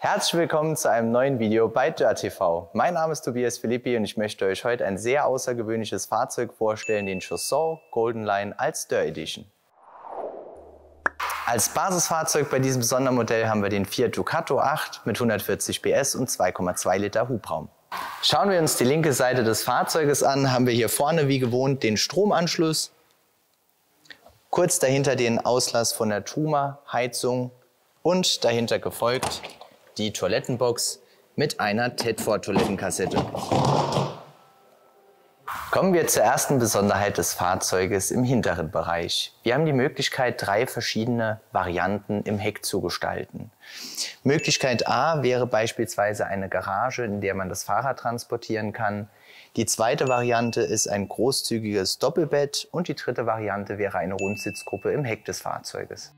Herzlich willkommen zu einem neuen Video bei Dirt TV. Mein Name ist Tobias Philippi und ich möchte euch heute ein sehr außergewöhnliches Fahrzeug vorstellen, den Chaussor Golden Line als Dirt Edition. Als Basisfahrzeug bei diesem Sondermodell haben wir den Fiat Ducato 8 mit 140 PS und 2,2 Liter Hubraum. Schauen wir uns die linke Seite des Fahrzeuges an, haben wir hier vorne wie gewohnt den Stromanschluss, kurz dahinter den Auslass von der Truma-Heizung und dahinter gefolgt die Toilettenbox mit einer Tedford-Toilettenkassette. Kommen wir zur ersten Besonderheit des Fahrzeuges im hinteren Bereich. Wir haben die Möglichkeit, 3 verschiedene Varianten im Heck zu gestalten. Möglichkeit A wäre beispielsweise eine Garage, in der man das Fahrrad transportieren kann. Die zweite Variante ist ein großzügiges Doppelbett und die dritte Variante wäre eine Rundsitzgruppe im Heck des Fahrzeuges.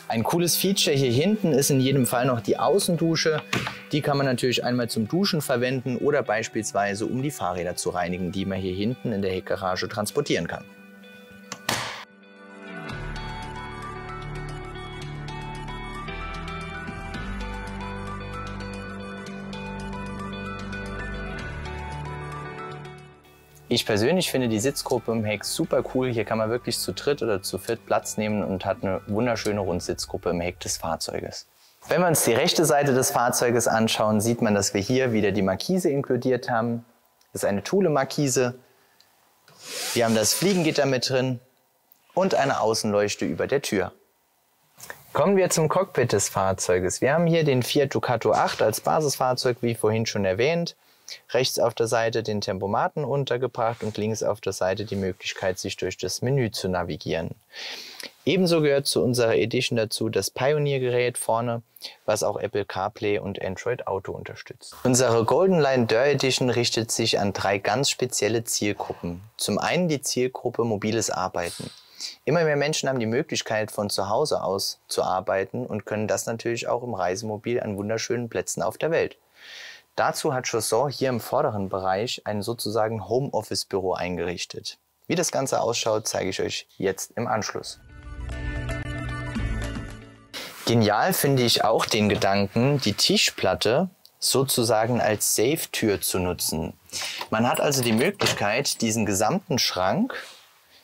Ein cooles Feature hier hinten ist in jedem Fall noch die Außendusche. Die kann man natürlich einmal zum Duschen verwenden oder beispielsweise um die Fahrräder zu reinigen, die man hier hinten in der Heckgarage transportieren kann. Ich persönlich finde die Sitzgruppe im Heck super cool. Hier kann man wirklich zu dritt oder zu viert Platz nehmen und hat eine wunderschöne Rundsitzgruppe im Heck des Fahrzeuges. Wenn wir uns die rechte Seite des Fahrzeuges anschauen, sieht man, dass wir hier wieder die Markise inkludiert haben. Das ist eine Thule-Markise. Wir haben das Fliegengitter mit drin und eine Außenleuchte über der Tür. Kommen wir zum Cockpit des Fahrzeuges. Wir haben hier den Fiat Ducato 8 als Basisfahrzeug, wie vorhin schon erwähnt. Rechts auf der Seite den Tempomaten untergebracht und links auf der Seite die Möglichkeit, sich durch das Menü zu navigieren. Ebenso gehört zu unserer Edition dazu das Pioneer-Gerät vorne, was auch Apple CarPlay und Android Auto unterstützt. Unsere Golden Line Dirt Edition richtet sich an 3 ganz spezielle Zielgruppen. Zum einen die Zielgruppe mobiles Arbeiten. Immer mehr Menschen haben die Möglichkeit, von zu Hause aus zu arbeiten und können das natürlich auch im Reisemobil an wunderschönen Plätzen auf der Welt. Dazu hat Chaussor hier im vorderen Bereich ein sozusagen Homeoffice-Büro eingerichtet. Wie das Ganze ausschaut, zeige ich euch jetzt im Anschluss. Genial finde ich auch den Gedanken, die Tischplatte sozusagen als Safe-Tür zu nutzen. Man hat also die Möglichkeit, diesen gesamten Schrank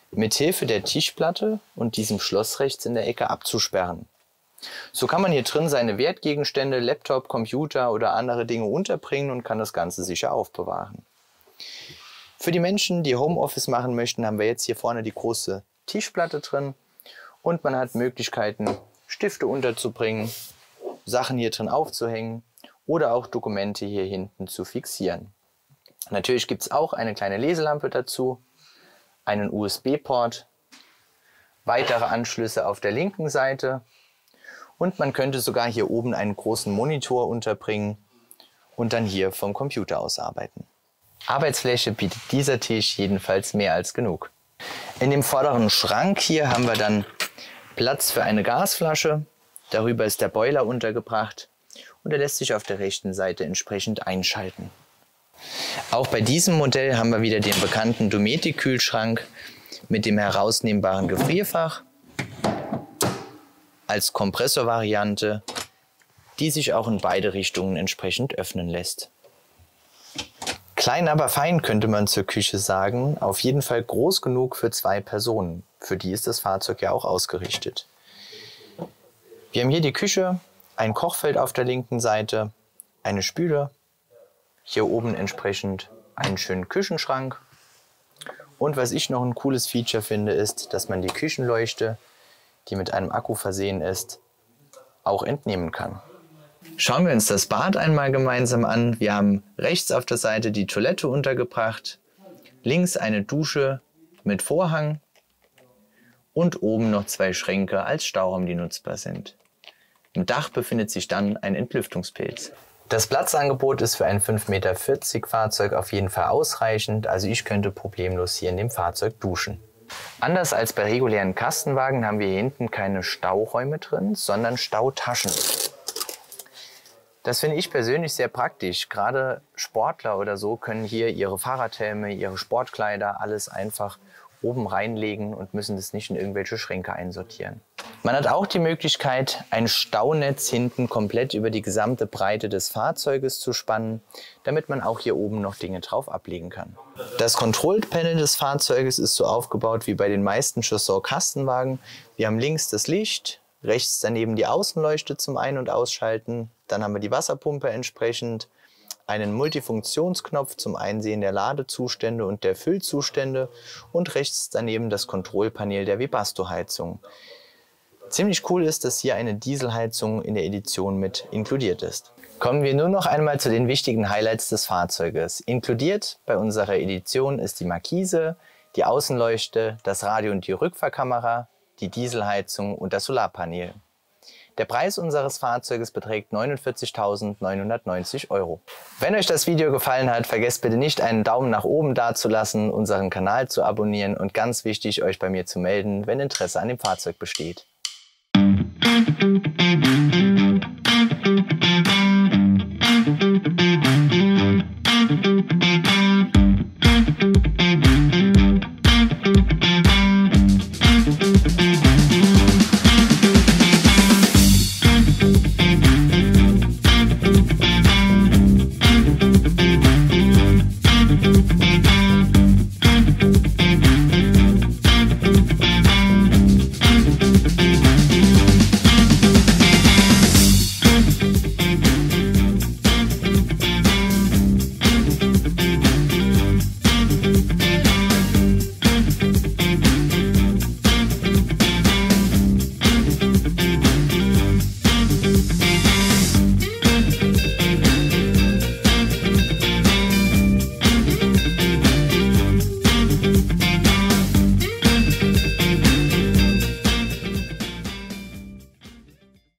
mit Hilfe der Tischplatte und diesem Schloss rechts in der Ecke abzusperren. So kann man hier drin seine Wertgegenstände, Laptop, Computer oder andere Dinge unterbringen und kann das Ganze sicher aufbewahren. Für die Menschen, die Homeoffice machen möchten, haben wir jetzt hier vorne die große Tischplatte drin und man hat Möglichkeiten, Stifte unterzubringen, Sachen hier drin aufzuhängen oder auch Dokumente hier hinten zu fixieren. Natürlich gibt es auch eine kleine Leselampe dazu, einen USB-Port, weitere Anschlüsse auf der linken Seite. Und man könnte sogar hier oben einen großen Monitor unterbringen und dann hier vom Computer aus arbeiten. Arbeitsfläche bietet dieser Tisch jedenfalls mehr als genug. In dem vorderen Schrank hier haben wir dann Platz für eine Gasflasche. Darüber ist der Boiler untergebracht und er lässt sich auf der rechten Seite entsprechend einschalten. Auch bei diesem Modell haben wir wieder den bekannten Dometic-Kühlschrank mit dem herausnehmbaren Gefrierfach als Kompressorvariante, die sich auch in beide Richtungen entsprechend öffnen lässt. Klein, aber fein könnte man zur Küche sagen, auf jeden Fall groß genug für 2 Personen. Für die ist das Fahrzeug ja auch ausgerichtet. Wir haben hier die Küche, ein Kochfeld auf der linken Seite, eine Spüle, hier oben entsprechend einen schönen Küchenschrank. Und was ich noch ein cooles Feature finde, ist, dass man die Küchenleuchte, die mit einem Akku versehen ist, auch entnehmen kann. Schauen wir uns das Bad einmal gemeinsam an. Wir haben rechts auf der Seite die Toilette untergebracht, links eine Dusche mit Vorhang und oben noch 2 Schränke als Stauraum, die nutzbar sind. Im Dach befindet sich dann ein Entlüftungspilz. Das Platzangebot ist für ein 5,40 Meter Fahrzeug auf jeden Fall ausreichend, also ich könnte problemlos hier in dem Fahrzeug duschen. Anders als bei regulären Kastenwagen haben wir hier hinten keine Stauräume drin, sondern Stautaschen. Das finde ich persönlich sehr praktisch. Gerade Sportler oder so können hier ihre Fahrradhelme, ihre Sportkleider, alles einfach oben reinlegen und müssen das nicht in irgendwelche Schränke einsortieren. Man hat auch die Möglichkeit, ein Staunetz hinten komplett über die gesamte Breite des Fahrzeuges zu spannen, damit man auch hier oben noch Dinge drauf ablegen kann. Das Control-Panel des Fahrzeuges ist so aufgebaut wie bei den meisten Chausseur-Kastenwagen. Wir haben links das Licht, rechts daneben die Außenleuchte zum Ein- und Ausschalten. Dann haben wir die Wasserpumpe entsprechend, einen Multifunktionsknopf zum Einsehen der Ladezustände und der Füllzustände und rechts daneben das Kontrollpanel der Webasto-Heizung. Ziemlich cool ist, dass hier eine Dieselheizung in der Edition mit inkludiert ist. Kommen wir nur noch einmal zu den wichtigen Highlights des Fahrzeuges. Inkludiert bei unserer Edition ist die Markise, die Außenleuchte, das Radio und die Rückfahrkamera, die Dieselheizung und das Solarpanel. Der Preis unseres Fahrzeuges beträgt 49.990 €. Wenn euch das Video gefallen hat, vergesst bitte nicht, einen Daumen nach oben dazulassen, unseren Kanal zu abonnieren und ganz wichtig, euch bei mir zu melden, wenn Interesse an dem Fahrzeug besteht.